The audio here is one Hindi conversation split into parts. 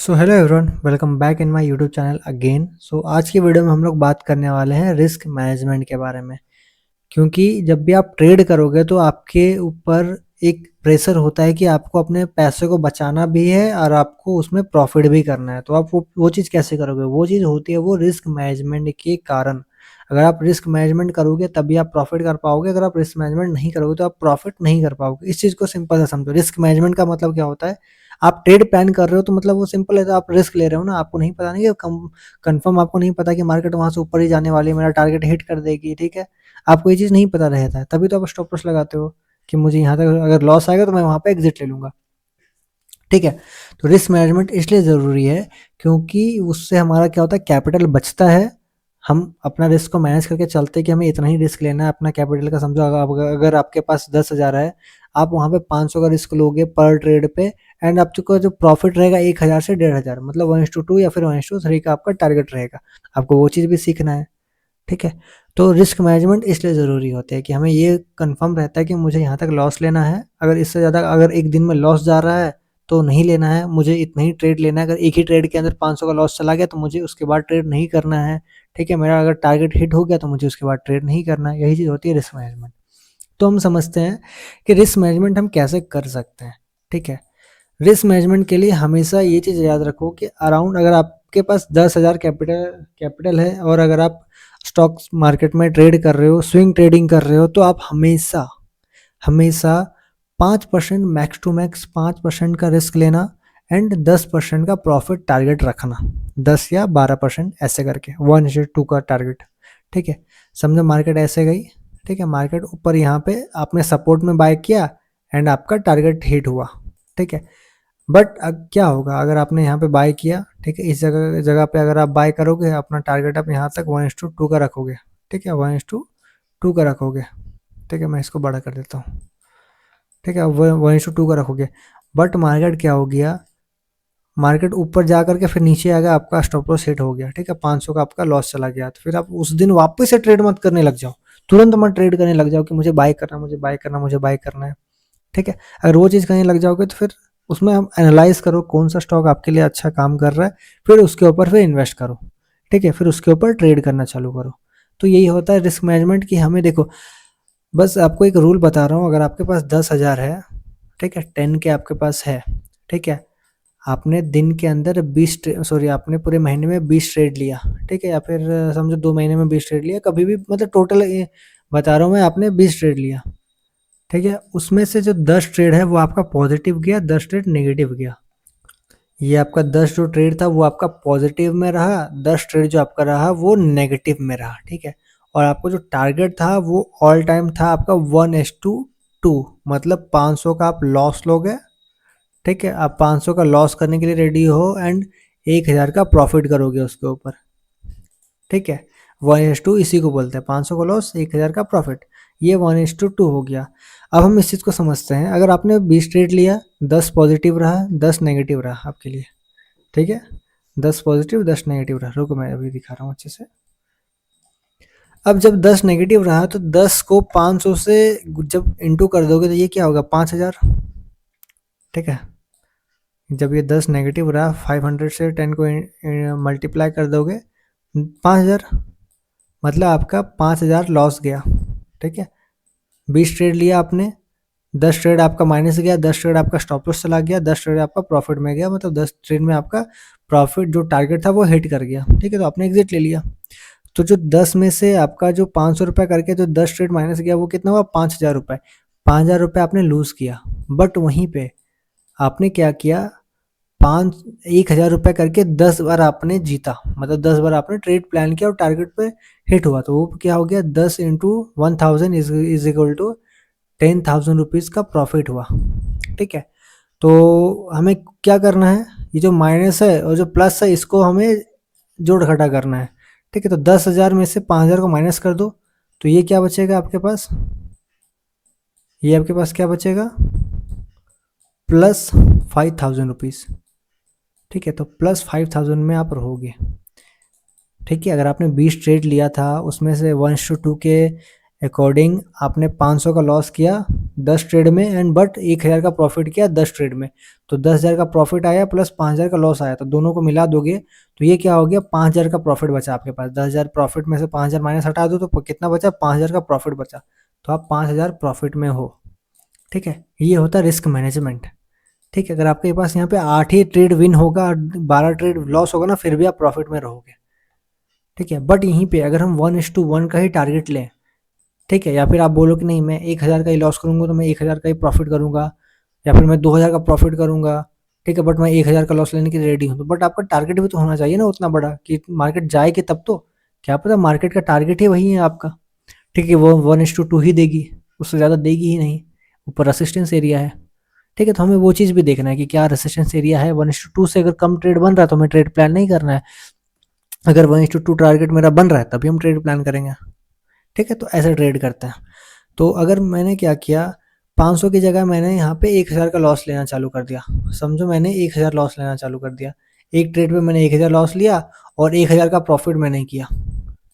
So hello everyone, welcome back in my YouTube channel again. So आज की वीडियो में हम लोग बात करने वाले हैं रिस्क मैनेजमेंट के बारे में। क्योंकि जब भी आप ट्रेड करोगे तो आपके ऊपर एक प्रेशर होता है कि आपको अपने पैसे को बचाना भी है और आपको उसमें प्रॉफिट भी करना है। तो आप वो चीज़ कैसे करोगे? वो चीज़ होती है वो रिस्क मैनेजमेंट के कारण। अगर आप रिस्क मैनेजमेंट करोगे तभी आप प्रॉफिट कर पाओगे। अगर आप रिस्क मैनेजमेंट नहीं करोगे तो आप प्रॉफिट नहीं कर पाओगे। इस चीज़ को सिंपल सा समझो। रिस्क मैनेजमेंट का मतलब क्या होता है? आप ट्रेड प्लान कर रहे हो तो मतलब वो सिंपल है, तो आप रिस्क ले रहे हो ना। आपको नहीं पता नहीं कि कंफर्म आपको नहीं पता कि मार्केट वहाँ से ऊपर ही जाने वाली है, मेरा टारगेट हिट कर देगी, ठीक है। आपको ये चीज़ नहीं पता रहता है, तभी तो आप स्टॉप लॉस लगाते हो कि मुझे यहाँ तक अगर लॉस आएगा तो मैं वहाँ पे एग्जिट ले लूँगा, ठीक है। तो रिस्क मैनेजमेंट इसलिए ज़रूरी है क्योंकि उससे हमारा क्या होता है, कैपिटल बचता है। हम अपना रिस्क को मैनेज करके चलते हैं कि हमें इतना ही रिस्क लेना है अपना कैपिटल का। समझो अगर आपके पास 10,000 है, आप वहाँ पे 500 का रिस्क लोगे पर ट्रेड पे, एंड आपका जो प्रॉफिट रहेगा 1,000 से 1,500, मतलब 1:2 या फिर 1:3 का आपका टारगेट रहेगा। आपको वो चीज़ भी सीखना है, ठीक है। तो रिस्क मैनेजमेंट इसलिए ज़रूरी होता है कि हमें ये कंफर्म रहता है कि मुझे यहाँ तक लॉस लेना है। अगर इससे ज़्यादा अगर एक दिन में लॉस जा रहा है तो नहीं लेना है, मुझे इतना ही ट्रेड लेना है। अगर एक ही ट्रेड के अंदर 500 का लॉस चला गया तो मुझे उसके बाद ट्रेड नहीं करना है, ठीक है। मेरा अगर टारगेट हिट हो गया तो मुझे उसके बाद ट्रेड नहीं करना है। यही चीज़ होती है रिस्क मैनेजमेंट। तो हम समझते हैं कि रिस्क मैनेजमेंट हम कैसे कर सकते हैं, ठीक है। रिस्क मैनेजमेंट के लिए हमेशा ये चीज़ याद रखो कि अराउंड अगर आपके पास 10,000 कैपिटल कैपिटल है और अगर आप स्टॉक मार्केट में ट्रेड कर रहे हो, स्विंग ट्रेडिंग कर रहे हो, तो आप हमेशा हमेशा 5% मैक्स टू मैक्स 5% का रिस्क लेना एंड 10% का प्रॉफिट टारगेट रखना। 10 या 12% ऐसे करके 1:2 का टारगेट, ठीक है। समझो मार्केट ऐसे गई, ठीक है। मार्केट ऊपर यहाँ पे आपने सपोर्ट में बाय किया एंड आपका टारगेट हिट हुआ, ठीक है। बट अब क्या होगा अगर आपने यहाँ पे बाय किया, ठीक है। इस जगह जगह पे अगर आप बाय करोगे, अपना टारगेट आप यहाँ तक 1:2 का रखोगे, ठीक है। 1:2 का रखोगे, ठीक है। मैं इसको बड़ा कर देता हूँ, ठीक है। 1:2 का रखोगे, बट मार्केट क्या हो गया, मार्केट ऊपर जा करके फिर नीचे आ गया, आपका स्टॉप लॉस हिट हो गया, ठीक है। 500 का आपका लॉस चला गया, तो फिर आप उस दिन वापस से ट्रेड मत करने लग जाओ। तुरंत मत ट्रेड करने लग जाओ कि मुझे बाय करना, मुझे बाय करना, मुझे बाय करना है, ठीक है। अगर वो चीज़ करने लग जाओगे तो फिर उसमें हम एनालाइज करो कौन सा स्टॉक आपके लिए अच्छा काम कर रहा है, फिर उसके ऊपर फिर इन्वेस्ट करो, ठीक है। फिर उसके ऊपर ट्रेड करना चालू करो। तो यही होता है रिस्क मैनेजमेंट की। हमें देखो, बस आपको एक रूल बता रहा हूँ। अगर आपके पास 10,000 है, ठीक है, 10 के आपके पास है, ठीक है। आपने दिन के अंदर 20 सॉरी आपने पूरे महीने में 20 ट्रेड लिया, ठीक है, या फिर समझो 2 महीने में 20 ट्रेड लिया, कभी भी मतलब टोटल बता रहा हूँ मैं, आपने 20 ट्रेड लिया, ठीक है। उसमें से जो 10 ट्रेड है वो आपका पॉजिटिव गया, 10 ट्रेड नेगेटिव गया। ये आपका 10 जो ट्रेड था वो आपका पॉजिटिव में रहा, 10 ट्रेड जो आपका रहा वो नेगेटिव में रहा, ठीक है। और आपको जो टारगेट था वो ऑल टाइम था आपका 1:2, मतलब 500 का आप लॉस लोगे, ठीक है। आप 500 का लॉस करने के लिए रेडी हो एंड 1,000 का प्रॉफिट करोगे उसके ऊपर, ठीक है। 1:2 इसी को बोलते हैं, 500 का लॉस 1,000 का प्रॉफिट। ये 1:2 हो गया। अब हम इस चीज़ को समझते हैं। अगर आपने 20 ट्रेड लिया, 10 पॉजिटिव रहा, 10 नेगेटिव रहा आपके लिए, ठीक है। 10 पॉजिटिव, 10 नेगेटिव रहा। रुको मैं अभी दिखा रहा हूँ अच्छे से। अब जब 10 नेगेटिव रहा तो 10 को 500 से जब इंटू कर दोगे तो ये क्या होगा, 5,000, ठीक है। जब ये 10 नेगेटिव रहा, 500 से 10 को मल्टीप्लाई कर दोगे 5,000, मतलब आपका 5,000 लॉस गया, ठीक है। 20 ट्रेड लिया आपने, 10 ट्रेड आपका माइनस गया, 10 ट्रेड आपका स्टॉप लॉस चला गया, 10 ट्रेड आपका प्रॉफिट में गया, मतलब 10 ट्रेड में आपका प्रॉफिट जो टारगेट था वो हिट कर गया, ठीक है। तो आपने एग्जिट ले लिया। तो जो 10 में से आपका जो 500 रुपये करके जो 10 ट्रेड माइनस गया वो कितना हुआ, 5,000 रुपये। 5,000 रुपये आपने लूज़ किया, बट वहीं पे आपने क्या किया, 1,000 रुपये करके 10 बार आपने जीता, मतलब 10 बार आपने ट्रेड प्लान किया और टारगेट पे हिट हुआ। तो वो क्या हो गया, 10 into 1,000 is equal to 10,000 rupees का प्रॉफिट हुआ, ठीक है। तो हमें क्या करना है, ये जो माइनस है और जो प्लस है इसको हमें जोड़ घटा करना है, ठीक है। तो 10,000 में से 5,000 को माइनस कर दो, तो ये क्या बचेगा आपके पास, ये आपके पास क्या बचेगा, प्लस 5,000 रुपीज़, ठीक है। तो प्लस 5,000 में आप रहोगे, ठीक है। अगर आपने 20 ट्रेड लिया था उसमें से 1:2 के अकॉर्डिंग आपने 500 का लॉस किया, 10 ट्रेड में एंड बट 1000 का प्रॉफिट किया 10 ट्रेड में, तो 10,000 का प्रॉफिट आया प्लस 5,000 का लॉस आया, तो दोनों को मिला दोगे तो ये क्या हो गया, 5,000 का प्रॉफिट बचा आपके पास। 10,000 प्रॉफिट में से 5,000 माइनस हटा दो तो कितना बचा, 5,000 का प्रॉफिट बचा, तो आप 5,000 प्रॉफिट में हो। ठीक है, ये होता है रिस्क मैनेजमेंट। ठीक है, अगर आपके पास यहाँ पे 8 ही ट्रेड विन होगा और 12 ट्रेड लॉस होगा ना, फिर भी आप प्रॉफिट में रहोगे। ठीक है, बट यहीं पे अगर हम 1:1 का ही टारगेट लें, ठीक है, या फिर आप बोलो कि नहीं मैं 1,000 का ही लॉस करूंगा तो मैं 1,000 का ही प्रॉफिट करूंगा, या फिर मैं 2,000 का प्रॉफिट करूंगा, ठीक है, बट मैं 1,000 का लॉस लेने के लिए रेडी हूँ, तो बट आपका टारगेट भी तो होना चाहिए ना उतना बड़ा कि मार्केट जाएगी तब तो। क्या पता मार्केट का टारगेट ही वही है आपका, ठीक है, वो 1:2 ही देगी, उससे ज़्यादा देगी ही नहीं, ऊपर रेसिस्टेंस एरिया है। ठीक है, तो हमें वो चीज़ भी देखना है कि क्या रेसिस्टेंस एरिया है, 1:2 से अगर कम ट्रेड बन रहा है तो हमें ट्रेड प्लान नहीं करना है, अगर 1:2 टारगेट मेरा बन रहा है तभी हम ट्रेड प्लान करेंगे। ठीक है, तो ऐसे ट्रेड करते हैं। तो अगर मैंने क्या किया, 500 की जगह मैंने यहाँ पे 1,000 का लॉस लेना चालू कर दिया, समझो मैंने 1,000 लॉस लेना चालू कर दिया, एक ट्रेड पे मैंने 1,000 लॉस लिया और 1,000 का प्रॉफिट मैंने किया।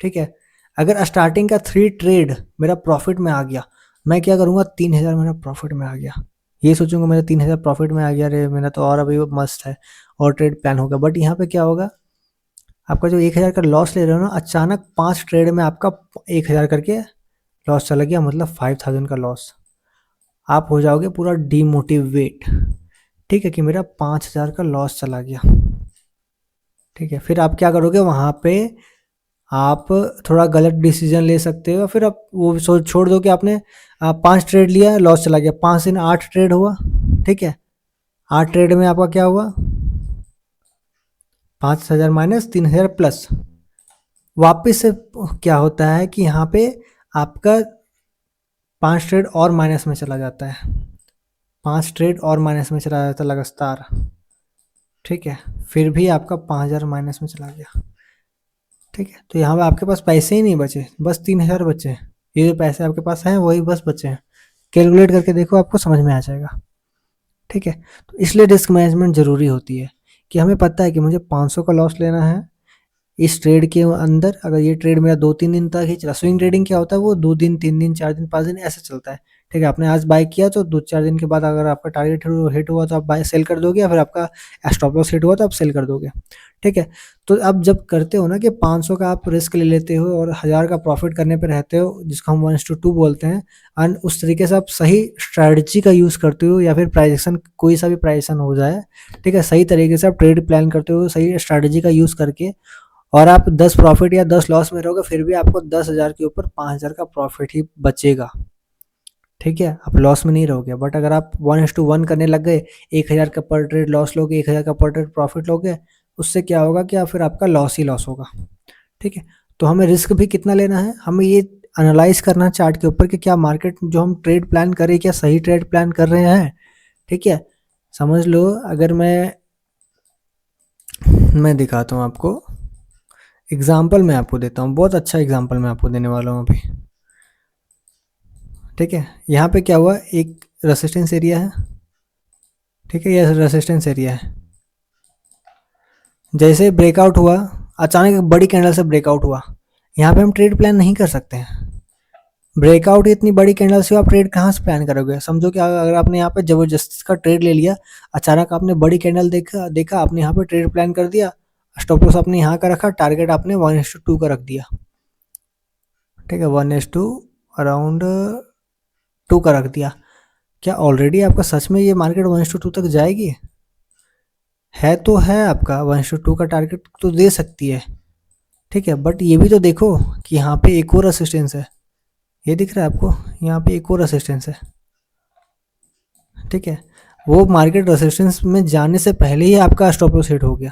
ठीक है, अगर स्टार्टिंग का 3 ट्रेड मेरा प्रॉफिट में आ गया, मैं क्या करूँगा, 3,000 मेरा प्रॉफिट में आ गया, ये सोचूंगा मेरा 3,000 प्रॉफिट में आ गया, अरे मेरा तो और अभी मस्त है और ट्रेड प्लान होगा। बट यहाँ पे क्या होगा, आपका जो 1,000 का लॉस ले रहे हो ना, अचानक 5 ट्रेड में आपका 1,000 करके लॉस चला गया, मतलब 5,000 का लॉस, आप हो जाओगे पूरा डीमोटिवेट। ठीक है, कि मेरा 5,000 का लॉस चला गया। ठीक है, फिर आप क्या करोगे वहाँ पे, आप थोड़ा गलत डिसीजन ले सकते हो, फिर आप वो छोड़ दो कि आपने 5 ट्रेड लिया लॉस चला गया, 5 से 8 ट्रेड हुआ। ठीक है, 8 ट्रेड में आपका क्या हुआ, 5,000 माइनस 3,000 प्लस, वापस से क्या होता है कि यहाँ पे आपका 5 ट्रेड और माइनस में चला जाता है, 5 ट्रेड और माइनस में चला जाता है लगातार। ठीक है, फिर भी आपका 5,000 माइनस में चला गया। ठीक है, तो यहाँ पे आपके पास पैसे ही नहीं बचे, बस 3,000 बचे हैं, ये जो पैसे आपके पास हैं वही बस बचे हैं, कैलकुलेट करके देखो आपको समझ में आ जाएगा। ठीक है, तो इसलिए रिस्क मैनेजमेंट ज़रूरी होती है कि हमें पता है कि मुझे 500 का लॉस लेना है इस ट्रेड के अंदर, अगर ये ट्रेड मेरा 2-3 दिन तक ही चला, स्विंग ट्रेडिंग क्या होता है, वो 2 दिन 3 दिन 4 दिन 5 दिन ऐसे चलता है। ठीक है, आपने आज बाय किया तो 2-4 दिन के बाद अगर आपका टारगेट हिट हुआ तो आप बाय सेल कर दोगे, या फिर आपका स्टॉप लॉस हिट हुआ तो आप सेल कर दोगे। ठीक है, तो अब जब करते हो ना कि 500 का आप रिस्क ले लेते हो और 1,000 का प्रॉफिट करने पे रहते हो, जिसको हम 1:2 बोलते हैं, एंड उस तरीके से आप सही स्ट्रैटेजी का यूज़ करते हो, या फिर प्राइजेक्शन कोई सा भी प्राइजेक्शन हो जाए, ठीक है, सही तरीके से आप ट्रेड प्लान करते हो सही स्ट्रैटेजी का यूज़ करके, और आप 10 प्रॉफिट या 10 लॉस में रहोगे, फिर भी आपको 10,000 के ऊपर 5,000 का प्रॉफिट ही बचेगा। ठीक है, आप लॉस में नहीं रहोगे। बट अगर आप 1:1 करने लग गए, 1,000 का पर ट्रेड लॉस लोगे, 1,000 का पर ट्रेड प्रॉफिट लोगे, उससे क्या होगा कि फिर आपका लॉस ही लॉस होगा। ठीक है, तो हमें रिस्क भी कितना लेना है, हमें ये एनालाइज करना है चार्ट के ऊपर कि क्या मार्केट जो हम ट्रेड प्लान कर रहे हैं क्या सही ट्रेड प्लान कर रहे हैं। ठीक है, समझ लो अगर मैं दिखाता हूँ आपको एग्जाम्पल, मैं आपको देता हूँ, बहुत अच्छा एग्जाम्पल मैं आपको देने वाला हूँ अभी। ठीक है, यहाँ पे क्या हुआ, एक रेसिस्टेंस एरिया है। ठीक है, ये रेसिस्टेंस एरिया है, जैसे ब्रेकआउट हुआ, अचानक एक बड़ी कैंडल से ब्रेकआउट हुआ, यहाँ पे हम ट्रेड प्लान नहीं कर सकते हैं। ब्रेकआउट इतनी बड़ी कैंडल से आप ट्रेड कहाँ से प्लान करोगे, समझो कि अगर आपने यहाँ पे जबरदस्ती का ट्रेड ले लिया, अचानक आपने बड़ी कैंडल देखा आपने यहाँ पे ट्रेड प्लान कर दिया, स्टॉप लॉस आपने यहाँ का रखा, टारगेट आपने 1:2 का रख दिया। ठीक है, 1:2 अराउंड 2 का रख दिया, क्या ऑलरेडी आपका सच में ये मार्केट 1:2 तक जाएगी, है तो है आपका 1:2 का टारगेट तो दे सकती है। ठीक है, बट ये भी तो देखो कि यहाँ पे एक और रेसिस्टेंस है, ये दिख रहा है आपको, यहाँ पे एक और रेसिस्टेंस है। ठीक है, वो मार्केट रेसिस्टेंस में जाने से पहले ही आपका स्टॉप लॉस हिट हो गया,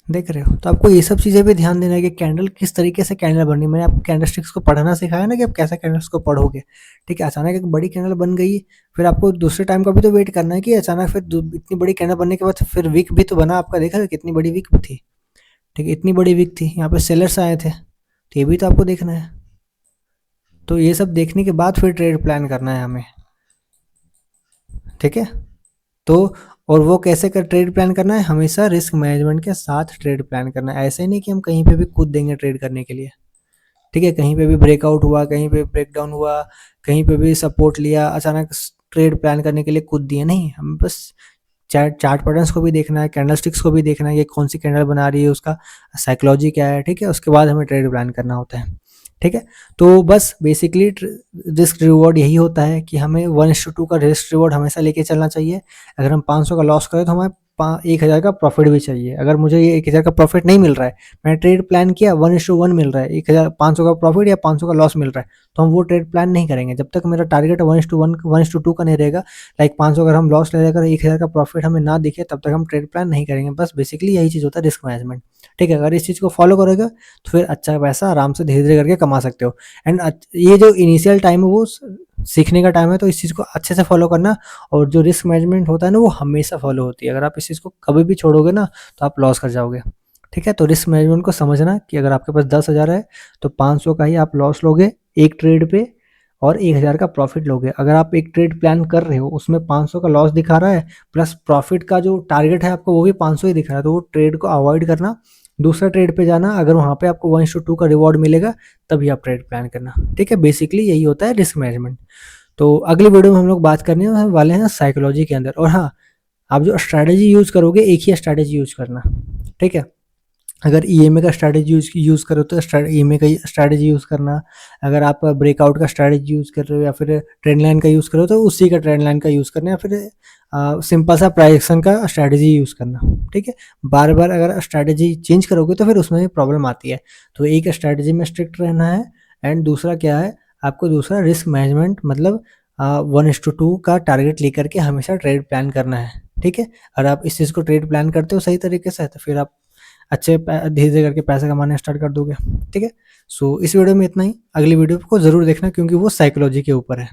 देख रहे हो। तो आपको ये सब चीज़ें भी ध्यान देना है कि कैंडल किस तरीके से कैंडल बननी, मैंने आपको कैंडलस्टिक्स को पढ़ना सिखाया ना कि आप कैसे कैंडल्स को पढ़ोगे। ठीक है, अचानक एक बड़ी कैंडल बन गई, फिर आपको दूसरे टाइम का भी तो वेट करना है कि अचानक फिर इतनी बड़ी कैंडल बनने के बाद फिर वीक भी तो बना, आपका देखा कितनी बड़ी वीक थी। ठीक है, इतनी बड़ी वीक थी, यहाँ पे सेलर्स आए थे, तो ये भी तो आपको देखना है। तो ये सब देखने के बाद फिर ट्रेड प्लान करना है हमें। ठीक है, तो और वो कैसे कर ट्रेड प्लान करना है, हमेशा रिस्क मैनेजमेंट के साथ ट्रेड प्लान करना है, ऐसे नहीं कि हम कहीं पे भी कूद देंगे ट्रेड करने के लिए। ठीक है, कहीं पे भी ब्रेकआउट हुआ, कहीं पे ब्रेकडाउन हुआ, कहीं पे भी सपोर्ट लिया, अचानक ट्रेड प्लान करने के लिए कूद दिए नहीं, हमें बस चार्ट पैटर्न्स को भी देखना है, कैंडलस्टिक्स को भी देखना है, ये कौन सी कैंडल बना रही है, उसका साइकोलॉजी क्या है, ठीक है, उसके बाद हमें ट्रेड प्लान करना होता है, ठीक है। तो बस बेसिकली रिस्क रिवॉर्ड यही होता है कि हमें 1:2 का रिस्क रिवॉर्ड हमेशा लेके चलना चाहिए। अगर हम 500 का लॉस करें तो हमें 1000 का प्रॉफिट भी चाहिए। अगर मुझे ये 1000 का प्रॉफिट नहीं मिल रहा है, मैंने ट्रेड प्लान किया 1:1 मिल रहा है, 1500 का प्रॉफिट या 500 का लॉस मिल रहा है, तो हम वो ट्रेड प्लान नहीं करेंगे जब तक मेरा टारगेट 1:1 1:2 का नहीं रहेगा। लाइक 500 अगर हम लॉस ले रहे, अगर 1000 का प्रॉफिट हमें ना दिखे, तब तक हम ट्रेड प्लान नहीं करेंगे। बस बेसिकली यही चीज़ होता है रिस्क मैनेजमेंट, ठीक है। अगर इस चीज़ को फॉलो करोगे तो फिर अच्छा पैसा आराम से धीरे धीरे करके कमा सकते हो। एंड ये जो इनिशियल टाइम है वो सीखने का टाइम है, तो इस चीज़ को अच्छे से फॉलो करना। और जो रिस्क मैनेजमेंट होता है ना, वो हमेशा फॉलो होती है। अगर आप इस चीज़ को कभी भी छोड़ोगे ना, तो आप लॉस कर जाओगे, ठीक है। तो रिस्क मैनेजमेंट को समझना कि अगर आपके पास 10,000 है तो 500 का ही आप लॉस लोगे एक ट्रेड पे, और 1000 का प्रॉफिट लोगे। अगर आप एक ट्रेड प्लान कर रहे हो, उसमें 500 का लॉस दिखा रहा है, प्लस प्रॉफिट का जो टारगेट है आपको वो भी 500 ही दिख रहा है, तो वो ट्रेड को अवॉइड करना, दूसरा ट्रेड पे जाना। अगर वहाँ पे आपको 1:2 का रिवॉर्ड मिलेगा, तभी आप ट्रेड प्लान करना, ठीक है। बेसिकली यही होता है रिस्क मैनेजमेंट। तो अगली वीडियो में हम लोग बात करने वाले हैं साइकोलॉजी के अंदर। और हाँ, आप जो स्ट्रैटेजी यूज़ करोगे, एक ही स्ट्रैटेजी यूज़ करना, ठीक है। अगर ईएमए का स्ट्रैटेजी यूज़ करो तो ईएमए का स्ट्रैटेजी यूज़ करना। अगर आप ब्रेकआउट का स्ट्रैटेजी यूज़ कर रहे हो या फिर ट्रेंड लाइन का यूज़ करो तो उसी का ट्रेंड लाइन का यूज़ करना, या फिर सिंपल सा प्राइस एक्शन का स्ट्रैटेजी यूज़ करना, ठीक है। बार बार अगर स्ट्रैटेजी चेंज करोगे तो फिर उसमें भी प्रॉब्लम आती है। तो एक स्ट्रैटेजी में स्ट्रिक्ट रहना है। एंड दूसरा क्या है, आपको दूसरा रिस्क मैनेजमेंट, मतलब 1:2 का टारगेट लेकर के हमेशा ट्रेड प्लान करना है, ठीक है। अगर आप इस चीज़ को ट्रेड प्लान करते हो सही तरीके से, तो फिर आप अच्छे धीरे धीरे करके पैसे कमाने स्टार्ट कर दोगे, ठीक है। सो इस वीडियो में इतना ही। अगली वीडियो को ज़रूर देखना क्योंकि वो साइकोलॉजी के ऊपर है।